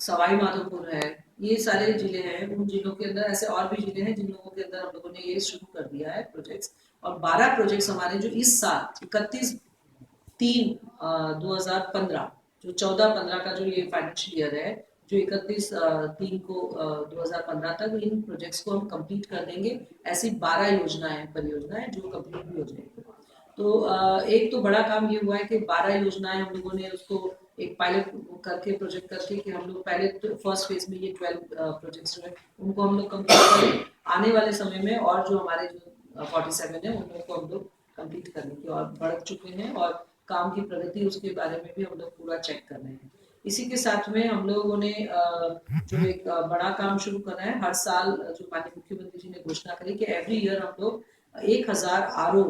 सवाई माधोपुर है, ये सारे जिले हैं। उन जिलों के अंदर ऐसे और भी जिले हैं जिन लोगों के अंदर हम लोगों ने ये शुरू कर दिया है प्रोजेक्ट्स। और 12 प्रोजेक्ट्स हमारे जो इस साल 31/3 2015, जो 14-15 का जो ये फाइनेंशियल ईयर है, जो 31/3 को 2015 तक इन प्रोजेक्ट्स को हम कंप्लीट कर देंगे। ऐसी 12 योजनाएं परियोजनाएं जो कंप्लीट भी हो जाएंगी। तो एक तो बड़ा काम ये हुआ है कि 12 योजनाएं हम लोगों ने उसको एक पायलट करके प्रोजेक्ट करके कि हम लोग पहले तो फर्स्ट फेज में ये 12 प्रोजेक्ट्स जो है उनको हम लोग कंप्लीट करें। आने वाले समय में और जो हमारे जो 47 है उन लोगों को हम लोग कंप्लीट करने की और बढ़ चुके हैं, और काम की प्रगति उसके बारे में भी हम लोग पूरा चेक कर रहे हैं। इसी के साथ में हम लोगों ने जो एक बड़ा काम शुरू करा है, हर साल जो माननीय मुख्यमंत्री जी ने घोषणा करी कि एवरी ईयर हम लोग 1000 आरओ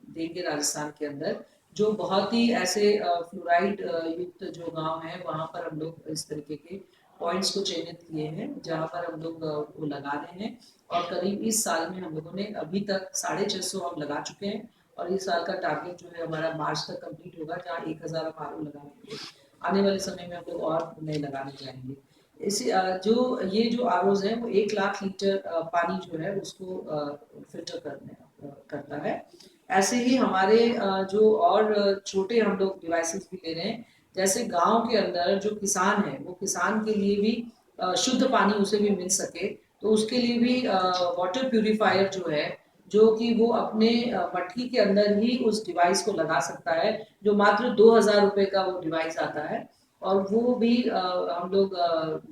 देंगे राजस्थान के अंदर। जो बहुत ही ऐसे फ्लोराइड युक्त जो गांव है वहां पर हम लोग इस तरीके के पॉइंट्स को चयनित किए हैं जहां पर हम लोग वो लगा रहे हैं। और करीब इस साल में हम लोगों ने अभी तक 650 हम लगा चुके हैं, और इस साल का टारगेट जो है हमारा मार्च तक कंप्लीट होगा, जहाँ 1000 हम आरओ लगाएंगे। आने वाले समय में हम लोग और नए लगाने जाएंगे। इसी जो ये जो आरओज है वो 1 लाख लीटर पानी जो है उसको फिल्टर करता है। ऐसे ही हमारे जो और छोटे हम लोग डिवाइसेस भी ले रहे हैं। जैसे गांव के अंदर जो किसान है वो किसान के लिए भी शुद्ध पानी उसे भी मिल सके, तो उसके लिए भी वाटर प्यूरिफायर जो है, जो कि वो अपने मटकी के अंदर ही उस डिवाइस को लगा सकता है, जो मात्र 2000 रुपये का वो डिवाइस आता है। और वो भी हम लोग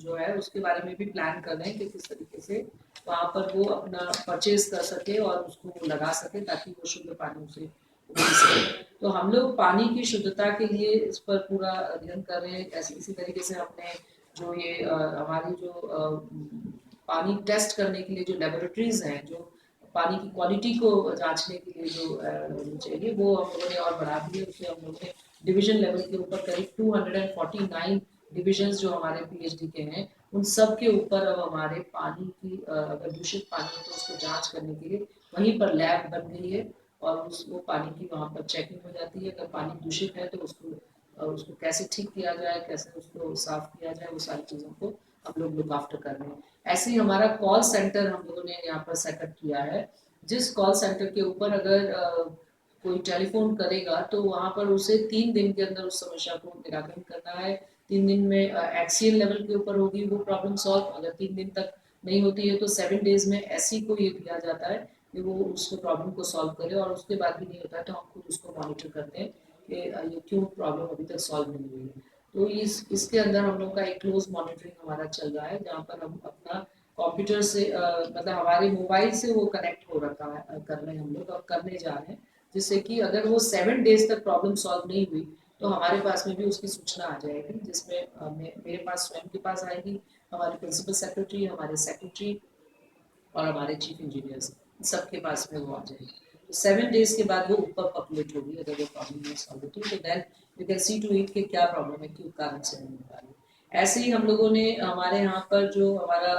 जो है उसके बारे में भी प्लान कर रहे हैं कि किस तरीके से वहाँ पर वो अपना परचेज कर सके और उसको वो लगा सके ताकि वो शुद्ध पानी उसे मिल सके। तो हम लोग पानी की शुद्धता के लिए इस पर पूरा अध्ययन कर रहे हैं। ऐसे इसी तरीके से हमने जो ये हमारी जो पानी टेस्ट करने के लिए जो लेबोरेटरीज हैं, जो पानी की क्वालिटी को जांचने के लिए जो चाहिए, वो हम लोगों ने और बढ़ा दिए। उसे हम लोगों ने डिवीजन लेवल के ऊपर करीब 249 डिविजन जो हमारे पीएचडी के हैं, उन सब के ऊपर अब हमारे पानी की अगर दूषित पानी है तो उसको जांच करने के लिए वहीं पर लैब बन गई है। और वो पानी की वहाँ पर चेकिंग हो जाती है। अगर पानी दूषित है तो उसको कैसे ठीक किया जाए, कैसे उसको साफ किया जाए, वो सारी चीज़ों को हम लोग लुक आफ्टर कर रहे हैं। ऐसे ही हमारा कॉल सेंटर हम लोगों ने यहाँ पर सेटअप किया है, जिस कॉल सेंटर के ऊपर अगर कोई टेलीफोन करेगा तो वहाँ पर उसे 3 दिन के अंदर उस समस्या को निराकरण करना है। 3 दिन में एक्सीएल लेवल के ऊपर होगी वो प्रॉब्लम सॉल्व। अगर 3 दिन तक नहीं होती है तो 7 डेज में ऐसी को ये दिया जाता है कि वो उसको प्रॉब्लम को सॉल्व करे, और उसके बाद भी नहीं होता है तो हम खुद उसको मॉनिटर करते हैं कि ये क्यों प्रॉब्लम अभी तक सॉल्व नहीं हुई है। तो इसके अंदर हम लोग का एक क्लोज मॉनिटरिंग हमारा चल रहा है, जहाँ पर हम अपना कंप्यूटर से मतलब हमारे मोबाइल से वो कनेक्ट हो रखा है, कर रहे हैं हम लोग और करने जा रहे हैं, जिससे कि अगर वो 7 डेज तक प्रॉब्लम सॉल्व नहीं हुई तो हमारे पास में भी उसकी सूचना आ जाएगी, जिसमें मेरे पास स्वयं के पास आएगी, हमारे प्रिंसिपल सेक्रेटरी, हमारे सेक्रेटरी और हमारे चीफ इंजीनियर्स सबके पास में वो आ जाएगी। तो 7 डेज के बाद वो ऊपर पॉपुलेट होगी। अगर वो प्रॉब्लम नहीं सॉल्व होती तो then you can see to it कि क्या प्रॉब्लम है, क्यों कारण से नहीं हो पा रही। ऐसे ही हम लोगों ने हमारे यहाँ पर जो हमारा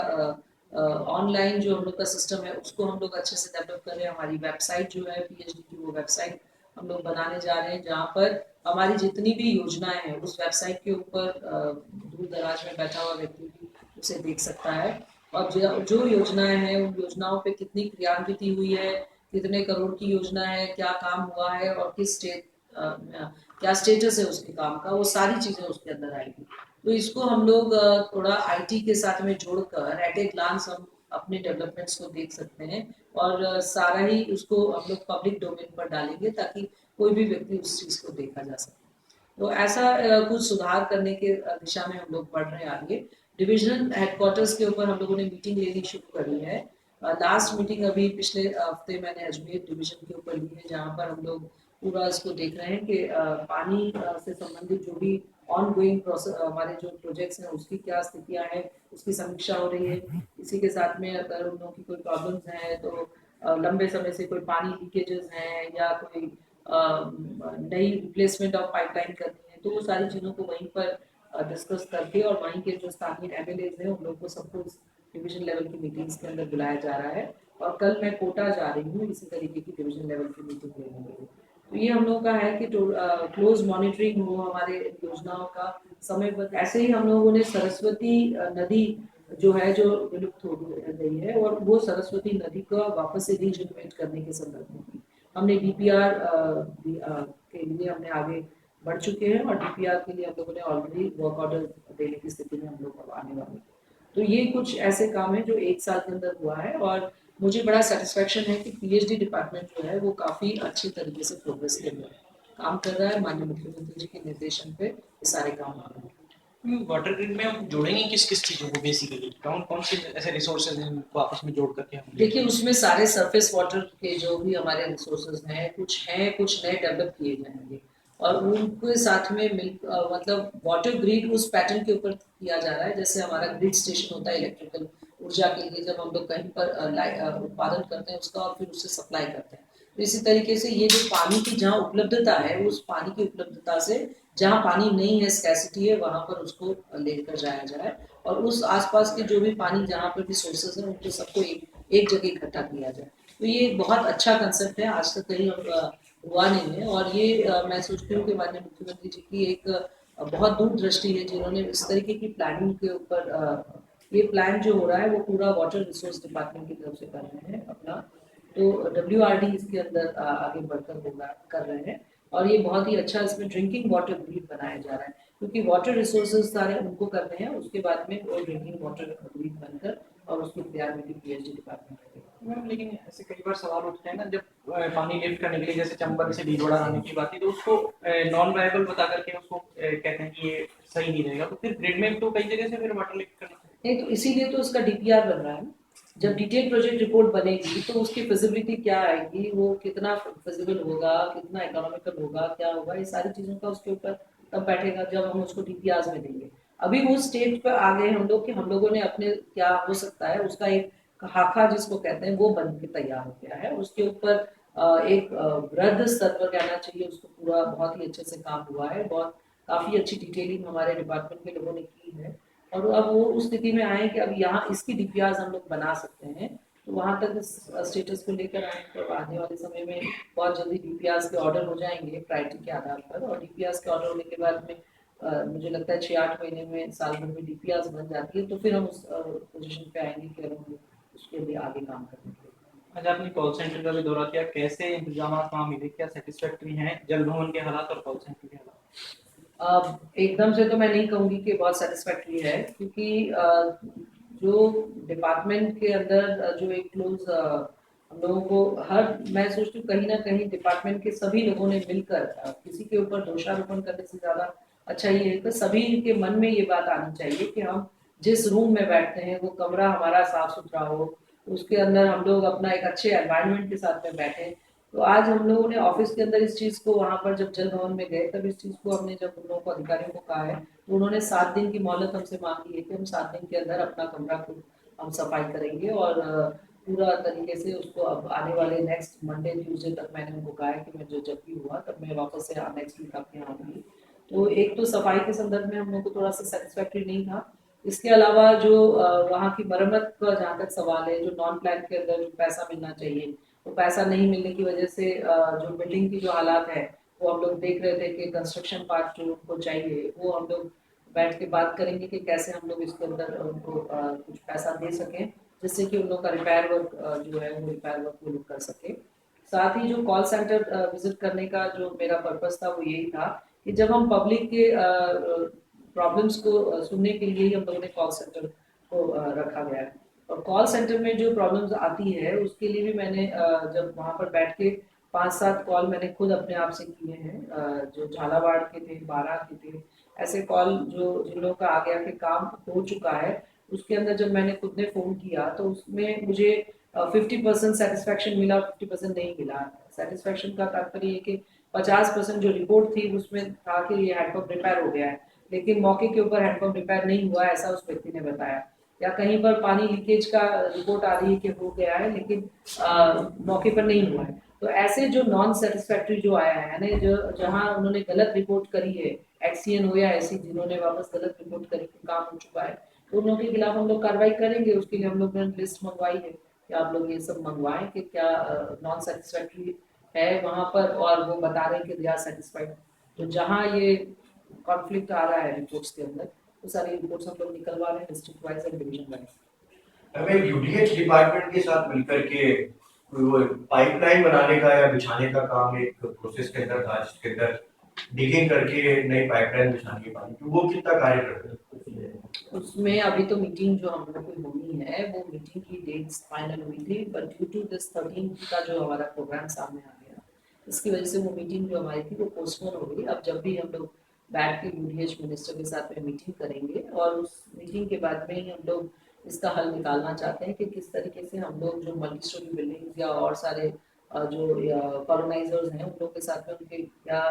ऑनलाइन जो हम लोग का सिस्टम है उसको हम लोग अच्छे से डेवलप कर रहे हैं। हमारी वेबसाइट जो है पीएचडी की, वो वेबसाइट हम लोग बनाने जा रहे हैं, जहाँ पर हमारी जितनी भी योजनाएं हैं उस वेबसाइट के ऊपर दूर दराज में बैठा हुआ व्यक्ति भी उसे देख सकता है। और जो योजनाएं हैं उन योजनाओं पे कितनी क्रियान्विति हुई है, कितने करोड़ की योजना है, क्या काम हुआ है और किस क्या स्टेटस है उसके काम का, वो सारी चीजें उसके अंदर आएगी। तो इसको हम लोग थोड़ा आईटी के साथ में जोड़कर एट ए ग्लांस हम अपने डेवलपमेंट्स को देख सकते हैं, और सारा ही उसको हम लोग पब्लिक डोमेन पर डालेंगे ताकि कोई भी व्यक्ति उस चीज को देखा जा सके। तो ऐसा कुछ सुधार करने के दिशा में हम लोग बढ़ रहे हैं आगे। डिविजनल हेडक्वार्टर्स के ऊपर हम लोगों ने मीटिंग लेनी शुरू करी है। लास्ट मीटिंग अभी पिछले हफ्ते मैंने अजमेर डिवीजन के ऊपर ली है, जहाँ पर हम लोग पूरा इसको देख रहे हैं कि पानी से संबंधित जो भी ऑन गोइंग प्रोसेस हमारे जो प्रोजेक्ट्स हैं उसकी क्या स्थितियाँ हैं, उसकी समीक्षा हो रही है। इसी के साथ में अगर उन लोगों की कोई प्रॉब्लम्स हैं तो लंबे समय से कोई पानी लीकेजेस हैं या कोई नई रिप्लेसमेंट ऑफ पाइपलाइन करनी है, तो वो सारी चीज़ों को वहीं पर डिस्कस करके और वहीं के जो स्थानीय एमएलए हैं उन लोगों को सबको डिवीजन लेवल की मीटिंग्स के अंदर बुलाया जा रहा है। और कल मैं कोटा जा रही हूँ इसी तरीके की डिवीजन लेवल की मीटिंग लेने के लिए। तो ये हम लोगों का है कि क्लोज मॉनिटरिंग हो हमारे योजनाओं का समय पर। ऐसे ही हम लोगों ने सरस्वती नदी जो है जो विलुप्त हो गई है, और वो सरस्वती नदी को वापस से रीजनरेट करने के संदर्भ में भी हमने डीपीआर के लिए हमने आगे बढ़ चुके हैं, और डीपीआर के लिए हम लोगों ने ऑलरेडी वर्क ऑर्डर देने की स्थिति में हम लोग अब आने वाले हैं। तो ये कुछ ऐसे काम है जो एक साल के अंदर हुआ है, और मुझे बड़ा सेटिस्फेक्शन है कि पीएचडी डिपार्टमेंट जो है वो काफ़ी अच्छी तरीके से प्रोग्रेस कर रहा है, काम कर रहा है। माननीय मुख्यमंत्री जी के निर्देशन पे ये सारे काम हो रहे हैं। वाटर ग्रिड में हम जोड़ेंगे किस किस चीज़ों को, बेसिकली कौन कौन से ऐसे रिसोर्सेज हैं उनको आपस में जोड़ करके हम देखिए, उसमें सारे सरफेस वाटर के जो भी हमारे रिसोर्सेज हैं, कुछ नए डेवलप किए जाएंगे, और उनके साथ में मतलब वाटर ग्रिड उस पैटर्न के ऊपर किया जा रहा है जैसे हमारा ग्रिड स्टेशन होता है इलेक्ट्रिकल ऊर्जा के लिए, जब हम लोग कहीं पर उत्पादन करते हैं उसका और फिर उससे सप्लाई करते हैं। तो इसी तरीके से ये जो पानी की जहाँ उपलब्धता है, उस पानी की उपलब्धता से जहाँ पानी नहीं है, स्कैसिटी है, वहाँ पर उसको लेकर जाया जाए, और उस आसपास के जो भी पानी जहाँ पर भी सोर्सेज हैं उनको सबको एक जगह इकट्ठा किया जाए। तो ये एक बहुत अच्छा कंसेप्ट है, आज तक कहीं हुआ नहीं है, और ये मैं सोचती हूँ कि माननीय मुख्यमंत्री जी की एक बहुत दूरदृष्टि है, जिन्होंने इस तरीके की प्लानिंग के ऊपर ये प्लान जो हो रहा है वो पूरा वाटर रिसोर्स डिपार्टमेंट की तरफ से कर रहे हैं अपना। तो डब्ल्यूआरडी इसके अंदर आगे बढ़कर होगा कर रहे हैं, और ये बहुत ही अच्छा इसमें ड्रिंकिंग वाटर ग्रिड बनाया जा रहा है, क्योंकि वाटर रिसोर्सेज सारे उनको करने हैं, उसके बाद में वो ड्रिंकिंग वाटर ग्रिड बनकर और उसकी तैयार में पीएचडी डिपार्टमेंट मैम। लेकिन ऐसे कई बार सवाल उठते हैं ना, जब पानी लिफ्ट करने के लिए जैसे चंबल से भीलवाड़ा आने की बात थी, तो उसको नॉन वायबल बता करके उसको कहते हैं कि ये सही नहीं रहेगा, तो फिर ग्रिड में तो कई जगह से फिर वाटर लिफ्ट करना नहीं, तो इसीलिए तो उसका डीपीआर बन रहा है। जब डिटेल प्रोजेक्ट रिपोर्ट बनेगी तो उसकी फिजिबिलिटी क्या आएगी, वो कितना फिजिबल होगा, कितना इकोनॉमिकल होगा, क्या होगा, ये सारी चीजों का उसके ऊपर तब बैठेगा जब हम उसको डीपीआर में देंगे। अभी वो स्टेज पर आ गए हम लोग कि हम लोगों ने अपने क्या हो सकता है उसका एक खाका जिसको कहते हैं वो बन के तैयार हो गया है, उसके ऊपर एक वृद्ध स्तर पर कहना चाहिए उसको पूरा बहुत ही अच्छे से काम हुआ है, बहुत काफी अच्छी डिटेलिंग हमारे डिपार्टमेंट के लोगों ने की है, और अब वो उस स्थिति में आए कि अब यहाँ इसकी डीपीआर हम लोग बना सकते हैं। तो वहाँ तक इस स्टेटस को लेकर आए, तो आने वाले समय में बहुत जल्दी डीपीआर के ऑर्डर हो जाएंगे प्रायोरिटी के आधार पर, और डीपीआर के ऑर्डर होने के बाद में मुझे लगता है 6-8 महीने में, साल भर में डीपीआर बन जाती है, तो फिर हम उस पोजीशन पे आएंगे कि हम उसके लिए आगे काम करने के लिए। आज आपने कॉल सेंटर का भी दौरा किया, कैसे इंतजाम वहाँ मिले, क्या सेटिस्फैक्ट्री हैं जल भवन के हालात और कॉल सेंटर के हालात? एकदम से तो मैं नहीं कहूँगी कि बहुत सेटिस्फैक्ट्री है, क्योंकि जो डिपार्टमेंट के अंदर जो एक क्लोज हम लोगों को हर, मैं सोचती हूँ कहीं ना कहीं डिपार्टमेंट के सभी लोगों ने मिलकर किसी के ऊपर दोषारोपण करने से ज़्यादा अच्छा ये है कि सभी के मन में ये बात आनी चाहिए कि हम जिस रूम में बैठते हैं वो कमरा हमारा साफ सुथरा हो, उसके अंदर हम लोग अपना एक अच्छे एनवायरनमेंट के साथ में बैठे। तो आज हम लोगों ने ऑफिस के अंदर इस चीज़ को, वहाँ पर जब जल भवन में गए तब इस चीज़ को हमने जब उन लोगों को अधिकारियों को कहा है, तो उन्होंने 7 दिन की मोहलत हमसे मांगी है कि हम 7 दिन के अंदर अपना कमरा खुद हम सफाई करेंगे, और पूरा तरीके से उसको अब आने वाले नेक्स्ट मंडे ट्यूसडे तक मैंने उनको कहा है कि मैं जब भी हुआ तब मैं वापस से नेक्स्ट वीक आपके यहाँ आऊँगी। तो एक तो सफाई के संदर्भ में हम लोग को थोड़ा सा सेटिस्फैक्ट्री नहीं था। इसके अलावा जो वहाँ की मरम्मत का जहाँ तक सवाल है, जो नॉन प्लान के अंदर जो पैसा मिलना चाहिए, तो पैसा नहीं मिलने की वजह से जो बिल्डिंग की जो हालात है वो हम लोग देख रहे थे कि कंस्ट्रक्शन पार्ट जो उनको चाहिए वो हम लोग बैठ के बात करेंगे कि कैसे हम लोग इसके अंदर उनको कुछ पैसा दे सकें, जिससे कि उन लोग का रिपेयर वर्क जो है वो रिपेयर वर्क वो लोग कर सके। साथ ही जो कॉल सेंटर विजिट करने का जो मेरा पर्पस था वो यही था कि जब हम पब्लिक के प्रॉब्लम्स को सुनने के लिए ही हम लोगों ने कॉल सेंटर को रखा गया है, और कॉल सेंटर में जो प्रॉब्लम्स आती है उसके लिए भी मैंने जब वहाँ पर बैठ के 5-7 कॉल मैंने खुद अपने आप से किए हैं, जो झालावाड़ के थे, बारां के थे, ऐसे कॉल जो जिन लोगों का आगे आके काम हो चुका है, उसके अंदर जब मैंने खुद ने फ़ोन किया तो उसमें मुझे 50% सेटिस्फैक्शन मिला, 50% नहीं मिला। सेटिस्फैक्शन का तात्पर्य ये कि 50% जो रिपोर्ट थी उसमें था कि ये हैंडपम्प रिपेयर हो गया है, लेकिन मौके के ऊपर हैंडपम्प रिपेयर नहीं हुआ ऐसा उस व्यक्ति ने बताया, या कहीं पर पानी लीकेज का रिपोर्ट आ रही है कि हो गया है लेकिन मौके पर नहीं हुआ है। तो ऐसे जो नॉन सेटिस्फैक्ट्री जो आया है ना, जो जहां उन्होंने गलत रिपोर्ट करी है, एक्सीएन हो या ऐसी जिन्होंने वापस गलत रिपोर्ट करी कि काम हो चुका है, तो उन लोगों के खिलाफ हम लोग कार्रवाई करेंगे। उसके लिए हम लोग ने लिस्ट मंगवाई है कि आप लोग ये सब मंगवाएं कि क्या नॉन सेटिस्फैक्ट्री है वहाँ पर, और वो बता रहे हैं कि दे आर सेटिस्फाइड। तो जहाँ ये कॉन्फ्लिक्ट आ रहा है रिपोर्ट्स के अंदर, वो सारी रिपोर्ट्स हम लोग निकलवा रहे हैं district wise and division wise. हमें यूडीएच डिपार्टमेंट के साथ मिलकर के वो पाइपलाइन बनाने का या बिछाने का काम एक प्रोसेस के अंदर था, जिसके अंदर डिगिंग करके नई पाइपलाइन बिछानी है पानी की, वो कितना कार्य करते हैं? उसमें अभी तो मीटिंग जो हम लोग की होनी है, वो मीटिंग की डेट्स फाइनल हुई थी, बट ड्यू टू दिस 13 का जो हमारा प्रोग्राम सामने आ गया, इसकी वजह से वो मीटिंग जो हमारी थी वो पोस्टपोन हो गई। अब जब भी हम लोग बैठ के यूडीएच मिनिस्टर के साथ में मीटिंग करेंगे, और उस मीटिंग के बाद में ही हम लोग इसका हल निकालना चाहते हैं कि किस तरीके से हम लोग जो मल्टी स्टोरी बिल्डिंग्स या और सारे जो कॉलोनाइजर्स हैं उन लोग के साथ में उनके क्या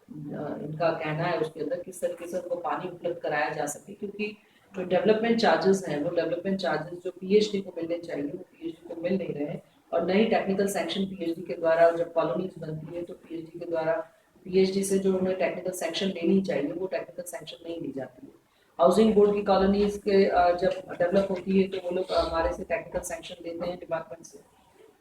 इनका कहना है उसके अंदर किस तरीके से उनको पानी उपलब्ध कराया जा सके, क्योंकि जो डेवलपमेंट चार्जेस हैं वो डेवलपमेंट चार्जेस जो पीएचडी को मिलने चाहिए वो पीएचडी को मिल नहीं रहे हैं। और नई टेक्निकल सैंक्शन पीएचडी के द्वारा जब कॉलोनीज बनती है तो पीएचडी के द्वारा पीएचडी से जो उन्हें टेक्निकल सैंक्शन लेनी चाहिए वो टेक्निकल सैंक्शन नहीं ली जाती है। हाउसिंग बोर्ड की कॉलोनीज के जब डेवलप होती है तो वो लोग हमारे से टेक्निकल सैंक्शन लेते हैं डिपार्टमेंट से,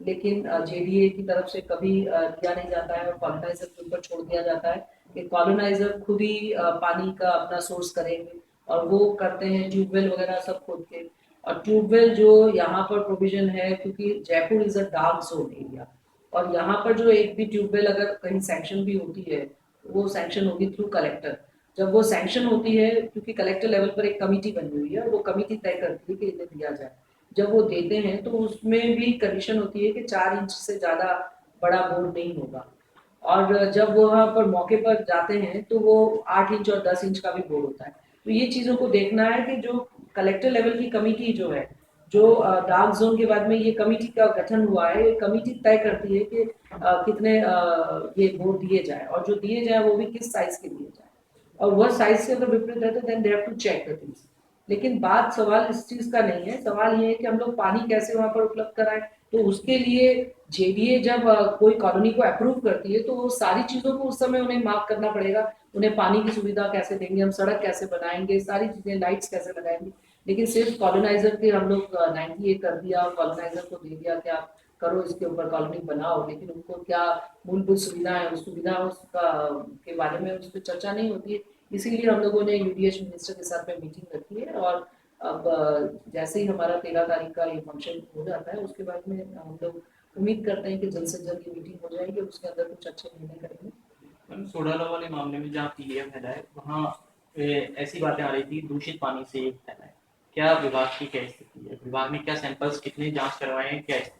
लेकिन जेडीए की तरफ से कभी दिया नहीं जाता है, और कॉलोनाइजर के ऊपर छोड़ दिया जाता है कि कॉलोनाइजर खुद ही पानी का अपना सोर्स करेंगे, और वो करते हैं ट्यूबवेल वगैरह सब खोद के। और ट्यूबवेल जो यहाँ पर प्रोविजन है, क्योंकि Jaipur is a dark zone area, और यहाँ पर जो एक भी ट्यूबवेल अगर कहीं सैंक्शन भी होती है वो सैंक्शन होगी थ्रू कलेक्टर। जब वो सैंक्शन होती है, क्योंकि कलेक्टर लेवल पर एक कमेटी बनी हुई है और वो कमेटी तय करती है कि इन्हें दिया जाए, जब वो देते हैं तो उसमें भी कंडीशन होती है कि 4 इंच से ज़्यादा बड़ा बोर नहीं होगा, और जब वो वहाँ पर मौके पर जाते हैं तो वो 8 इंच और 10 इंच का भी बोर्ड होता है। तो ये चीज़ों को देखना है कि जो कलेक्टर लेवल की कमेटी जो है, जो डार्क जोन के बाद में ये कमेटी का गठन हुआ है, ये कमेटी तय करती है कि कितने ये बोर्ड दिए जाए, और जो दिए जाए वो भी किस साइज के दिए जाए, और वह साइज से अगर विपरीत है तो then they have to check the things. लेकिन बात सवाल इस चीज का नहीं है, सवाल ये है कि हम लोग पानी कैसे वहां पर उपलब्ध कराएं। तो उसके लिए जेडीए जब कोई कॉलोनी को अप्रूव करती है तो वो सारी चीजों को उस समय उन्हें मार्क करना पड़ेगा, उन्हें पानी की सुविधा कैसे देंगे, हम सड़क कैसे बनाएंगे, सारी चीजें, लाइट्स कैसे लगाएंगे। लेकिन सिर्फ कॉलोनाइजर के हम लोग 98 कर दिया और कॉलोनाइजर को दे दिया कि आप करो इसके ऊपर कॉलोनी बनाओ, लेकिन उनको क्या मूलभूत सुविधा है, उस सुविधा उसका के बारे में उस पर चर्चा नहीं होती है। इसीलिए हम लोगों ने यूडीएच मिनिस्टर के साथ में मीटिंग रखी है, और अब जैसे ही हमारा 13 तारीख का ये फंक्शन हो जाता है उसके बाद में हम लोग उम्मीद करते हैं कि जल्द से जल्द ये मीटिंग हो जाएगी, उसके अंदर कुछ अच्छे निर्णय करेंगे। मैम सोडाला वाले मामले में जहाँ पीएम फैला है वहाँ ऐसी बातें आ रही थी दूषित पानी से ये फैला है, क्या विभाग की क्या स्थिति है? विभाग ने क्या सैंपल्स कितने जांच करवाए हैं, क्या स्थिति?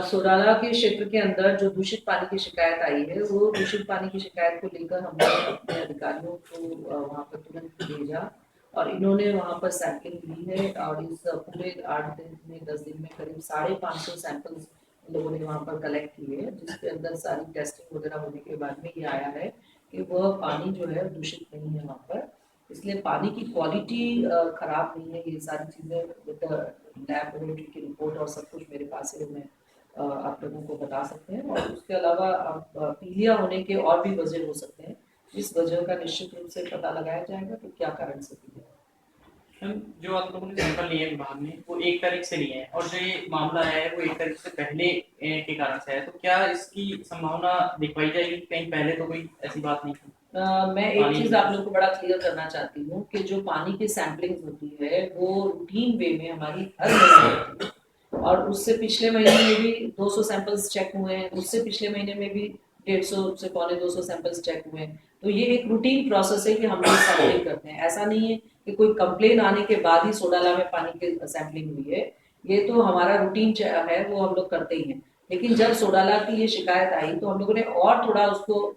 सोडाला के क्षेत्र के अंदर जो दूषित पानी की शिकायत आई है, वो दूषित पानी की शिकायत को लेकर हमने अपने अधिकारियों को वहाँ पर तुरंत भेजा, और इन्होंने वहाँ पर सैंपलिंग ली है, और इस पूरे 8 दिन में 10 दिन में करीब 550 सैंपल्स लोगों ने वहाँ पर कलेक्ट किए हैं, जिसके अंदर सारी टेस्टिंग वगैरह होने के बाद में ये आया है कि वह पानी जो है दूषित नहीं है वहाँ पर। इसलिए पानी की क्वालिटी खराब नहीं है। ये सारी चीज़ें विद लैबोरेटरी की रिपोर्ट और सब कुछ मेरे पास है, मैं आप लोगों को बता सकते हैं। और उसके अलावा पीलिया होने के और भी वजह हो सकते हैं, इस वजह का निश्चित रूप से पता लगाया जाएगा कि क्या कारण से पीलिया। मैम जो आप लोगों ने सैंपल लिए हैं विभाग ने वो 1 तारीख से लिए हैं, और जो ये मामला है वो 1 तारीख से पहले के कारण से है, तो क्या इसकी संभावना दिखवाई जाएगी? कहीं पहले तो कोई ऐसी बात नहीं थी। मैं एक चीज आप लोग को बड़ा क्लियर करना चाहती हूँ कि जो पानी की सैंपलिंग होती है वो रूटीन वे में हमारी हर महीने होती है, और उससे पिछले महीने में भी 200 सैंपल्स चेक हुए हैं, उससे पिछले महीने में भी 150 से 250 सैंपल्स चेक हुए हैं। तो ये एक रूटीन प्रोसेस है कि हम लोग सैंपलिंग करते हैं, ऐसा नहीं है कि कोई कंप्लेन आने के बाद ही सोडाला में पानी की सैंपलिंग हुई है। ये तो हमारा रूटीन है, वो हम लोग करते ही हैं। लेकिन जब सोडाला की ये शिकायत आई तो हम लोगों ने और थोड़ा उसको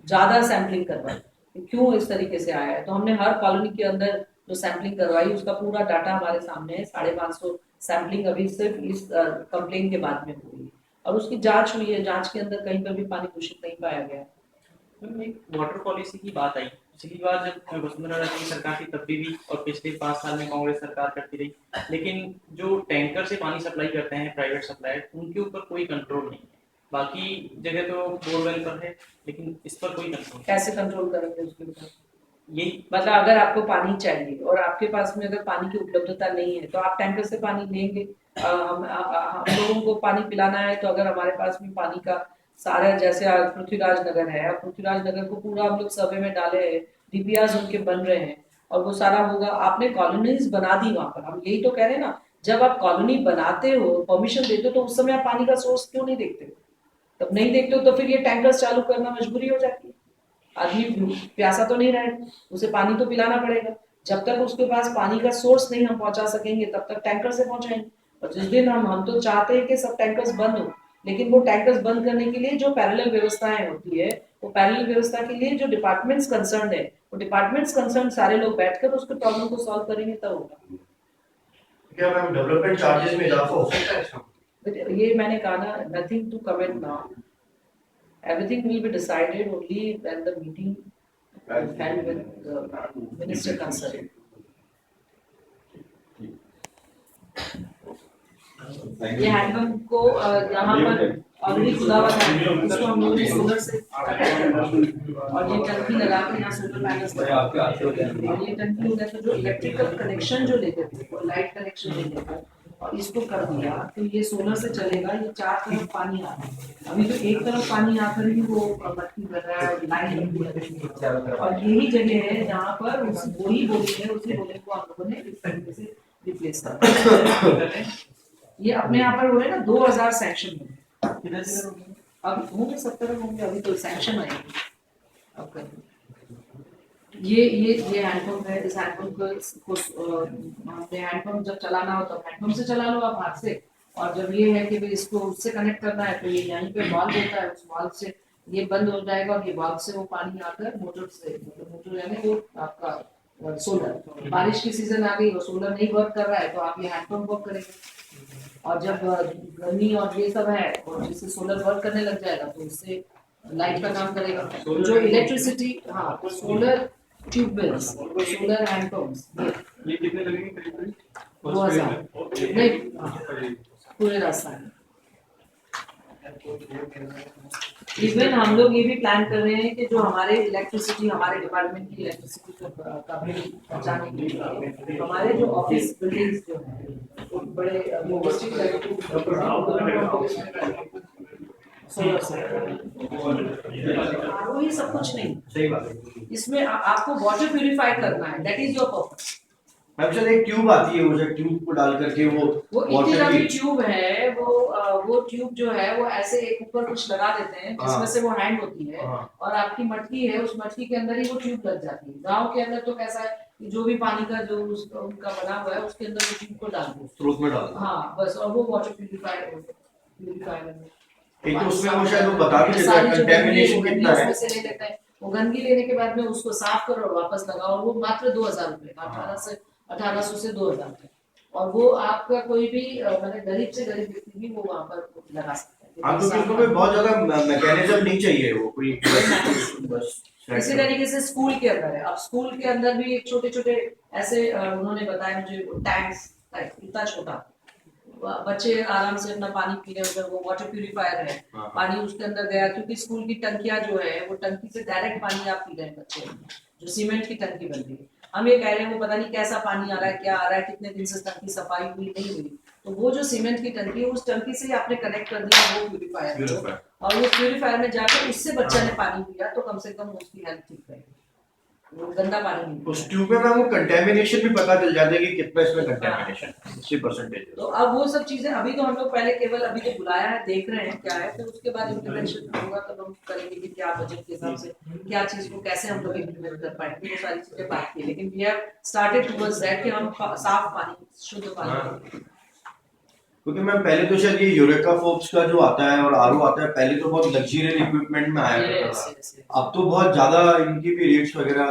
ज़्यादा सैंपलिंग करवाई, क्यों इस तरीके से आया है। तो हमने हर कॉलोनी के अंदर जो सैंपलिंग करवाई उसका पूरा डाटा हमारे सामने है। 550 सैंपलिंग अभी सिर्फ इस कंप्लेन के बाद में हुई है, और उसकी जांच हुई है, जांच के अंदर कहीं पर भी पानी दूषित नहीं पाया गया। मैम एक वाटर पॉलिसी की बात आई, पिछली बार जब वसुंधरा राजे की सरकार थी तब भी और पिछले 5 साल में कांग्रेस सरकार करती रही, लेकिन जो टैंकर से पानी सप्लाई करते हैं प्राइवेट सप्लायर, उनके ऊपर कोई कंट्रोल नहीं है। बाकी जगह तो बोरवेल पर है, लेकिन इस पर कोई कंट्रोल कैसे कंट्रोल करेंगे उसके ऊपर? यही मतलब अगर आपको पानी चाहिए और आपके पास में अगर पानी की उपलब्धता नहीं है तो आप टैंकर से पानी लेंगे। हम लोगों को पानी पिलाना है तो अगर हमारे पास भी पानी का सारा जैसे आज पृथ्वीराज नगर है, अब पृथ्वीराज नगर को पूरा हम लोग सर्वे में डाले हैं, डीपीआर उनके बन रहे हैं और वो सारा होगा। आपने कॉलोनीज बना दी वहां पर, हम यही तो कह रहे हैं ना, जब आप कॉलोनी बनाते हो, परमिशन देते हो, तो उस समय आप पानी का सोर्स क्यों नहीं देखते हो? तब नहीं देखते हो तो फिर ये टैंकर्स चालू करना मजबूरी हो जाती है। आदमी प्यासा तो नहीं रहेगा, उसे पानी तो पिलाना पड़ेगा। जब तक उसके पास पानी का सोर्स नहीं हम पहुंचा सकेंगे तब तक टैंकर से पहुंचाएंगे। और जिस दिन हम तो चाहते हैं कि सब टैंकर्स बंद हो, लेकिन वो टैंकर्स बंद करने के लिए जो पैरेलल व्यवस्थाएं होती है, वो पैरेलल व्यवस्था के लिए जो डिपार्टमेंट्स कंसर्न है, वो डिपार्टमेंट्स कंसर्न सारे लोग बैठकर उसके प्रॉब्लम को सॉल्व करेंगे तब होगा। क्या मैम डेवलपमेंट चार्जेस में इजाफा हो सकता है इसका? ये मैंने कहा ना, nothing to comment now, everything will be decided only when the meeting is held with the minister concerned. ये हैंडपंप को यहाँ पर ऑलरेडी खुदा हुआ था, इसको हम लोगों ने सोलर से और ये टंकी लगा के यहाँ सोलर पैनल्स लगा और ये टंकी होगा तो जो इलेक्ट्रिकल कनेक्शन जो लेते थे वो लाइट कनेक्शन ले लेकर और इसको कर दिया तो ये सोलर से चलेगा। ये चार तरफ पानी आ रहा है, अभी तो एक तरफ पानी आकर ही वो मट्टी कर रहा है, लाइन लगी है और यही जगह है जहाँ पर वही बोली है, उसी बोली को हम लोगों ने इस तरीके से रिप्लेस कर ये अपने यहाँ पर हो रहे ना 2000 सैंक्शन में, अब होंगे 70 होंगे, अभी तो सैंक्शन आएगी। अब कर ये हैंडपंप है, इस हैंडपंप को हैंडपंप जब चलाना हो तो हैंडपंप से चला लो आप हाथ से, और जब ये है कि इसको उससे कनेक्ट करना है तो ये यहीं पे वाल्व होता है, उस वाल्व से ये बंद हो जाएगा और ये वाल्व से वो पानी आकर मोटर से, मोटर यानी वो आपका सोलर, बारिश की सीजन आ गई और सोलर नहीं वर्क कर रहा है तो आप ये हैंडपंप वर्क करेंगे। और जब गर्मी और ये सब है और जिससे सोलर वर्क करने लग जाएगा तो उससे लाइट का काम करेगा। जो इलेक्ट्रिसिटी, हाँ, तो सोलर ट्यूबवेल्स, सोलर हैंडपंप्स, ये कितने लगेंगे? 2000 नहीं, पूरे रास्ता है। इवन हम लोग ये भी प्लान कर रहे हैं कि जो हमारे इलेक्ट्रिसिटी, हमारे डिपार्टमेंट की इलेक्ट्रिसिटी का बिल पहुंचाने के लिए हमारे जो ऑफिस बिल्डिंग्स जो हैं वो बड़े सोलर से वही सब कुछ नहीं, सही बात है। इसमें आपको वाटर प्यूरिफाई करना है, that is your purpose. Ma'am sir एक ट्यूब आती है, वो जो ट्यूब को डाल करके वो इतनी लंबी ट्यूब है, वो ट्यूब जो है वो ऐसे एक ऊपर कुछ लगा देते हैं जिसमें से वो हैंड होती है और आपकी मटकी है, उस मटकी के अंदर ही वो ट्यूब लग जाती है। गांव के अंदर तो कैसा है कि जो भी पानी का जो उनका बना हुआ है उसके अंदर वो ट्यूब को डाल दो, स्रोत में डाल दो, हाँ बस, और वो वाटर प्यूरिफायर एक तो उसमें वो शायद वो बता भी देता है कंटेमिनेशन कितना है, उसमें से ले लेते हैं। वो गंदगी लेने के बाद में उसको साफ करो और वापस लगाओ, वो मात्र 2000 रुपए का, 1800 से 2000 तक, और वो आपका कोई भी मतलब गरीब से गरीब व्यक्ति भी वो वहाँ पर लगा सकता है। हाँ, तो उसको बहुत ज्यादा मैकेनिज्म नहीं चाहिए, वो कोई बस इसी तरीके से स्कूल के अंदर है। अब स्कूल के अंदर भी एक छोटे छोटे ऐसे उन्होंने बताया मुझे टैंक्स टाइप, इतना छोटा, बच्चे आराम से अपना पानी पी रहे हैं, उधर वो वाटर प्यूरिफायर है, पानी उसके अंदर गया, क्योंकि स्कूल की टंकियां जो है वो टंकी से डायरेक्ट पानी आप पी रहे हैं बच्चे, जो सीमेंट की टंकी बन रही है। हम ये कह रहे हैं वो पता नहीं कैसा पानी आ रहा है, क्या आ रहा है, कितने दिन से टंकी सफाई हुई नहीं हुई, तो वो जो सीमेंट की टंकी है उस टंकी से आपने कनेक्ट कर दिया वो प्यूरिफायर, और वो प्यूरिफायर में जाकर उससे बच्चा ने पानी पिया तो कम से कम उसकी हेल्थ ठीक रहेगी, वो गंदा पानी नहीं। उस ट्यूब में वो कंटेमिनेशन भी पता चल जाता है कि कितना इसमें कंटेमिनेशन 60%। तो अब वो सब चीजें अभी तो हम लोग पहले केवल अभी तो बुलाया है, देख रहे हैं क्या है, फिर उसके बाद इम्प्लीमेंटेशन होगा तब हम करेंगे कि क्या बजट के हिसाब से क्या चीज को कैसे हम लोग इम्प्लीमेंट कर पाएंगे, वो सारी चीजें बात की। लेकिन we have started towards that कि हम साफ पानी, शुद्ध पानी, क्योंकि मैम पहले तो शायद ये यूरेका फोर्ब्स का जो आता है और आरओ आता है, पहले तो बहुत लग्जरियस इक्विपमेंट में आया करता था, अब तो बहुत ज्यादा इनकी भी रेट्स वगैरह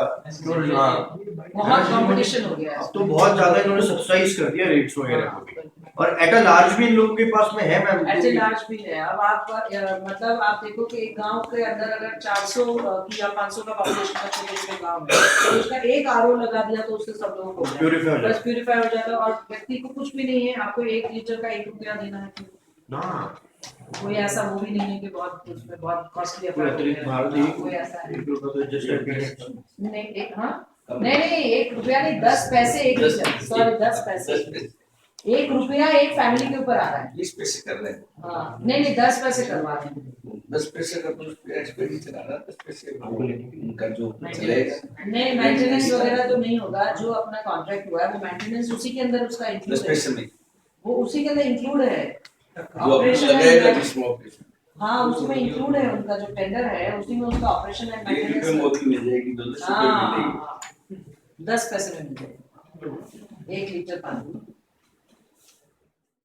बहुत कंपटीशन हो गया है, अब तो बहुत ज्यादा इन्होंने सब्सिडाइज कर दिया रेट्स वगैरह को भी, और एट अ लार्ज भी इन लोगों के पास में है मैम, एट अ लार्ज भी है। अब आप मतलब आप देखो कि एक गांव के अंदर अगर 400 की या 500 का पॉपुलेशन का छोटे गांव है तो उसका एक आरओ लगा दिया तो उससे सब लोगों को प्यूरिफाई हो जाता है, और व्यक्ति को कुछ भी नहीं है, आपको 1 लीटर का 1 रुपया देना है ना, कोई ऐसा वो भी नहीं है कि बहुत उसमें बहुत कॉस्टली है, कोई ऐसा नहीं, एक हाँ नहीं 1 रुपया नहीं, 10 पैसे 1 लीटर, सॉरी 10 पैसे 1 रुपया एक फैमिली के ऊपर आ रहा है। 20 पैसे कर रहे हैं, हाँ, नहीं 10 पैसे करवा रहे हैं। 10 पैसे का तो एक्सपेंडिचर आ रहा है, 10 पैसे उनका जो Maintenance। चलेगा नहीं मेंटेनेंस वगैरह तो नहीं होगा, जो अपना कॉन्ट्रैक्ट हुआ है वो मेंटेनेंस उसी के अंदर उसका 10 इंक्लूड है, पैसे में वो उसी के अंदर इंक्लूड है। जो अपना ऑपरेशन लगेगा है, जिसमें ऑपरेशन हाँ उसमें इंक्लूड है, उनका जो टेंडर है उसी में उसका ऑपरेशन एंड 1 रुपये मेंटेनेंस। मोती मिल जाएगी, 2 रुपये मिल जाएगी। हाँ 10 पैसे में मिल जाएगा 1 लीटर पानी।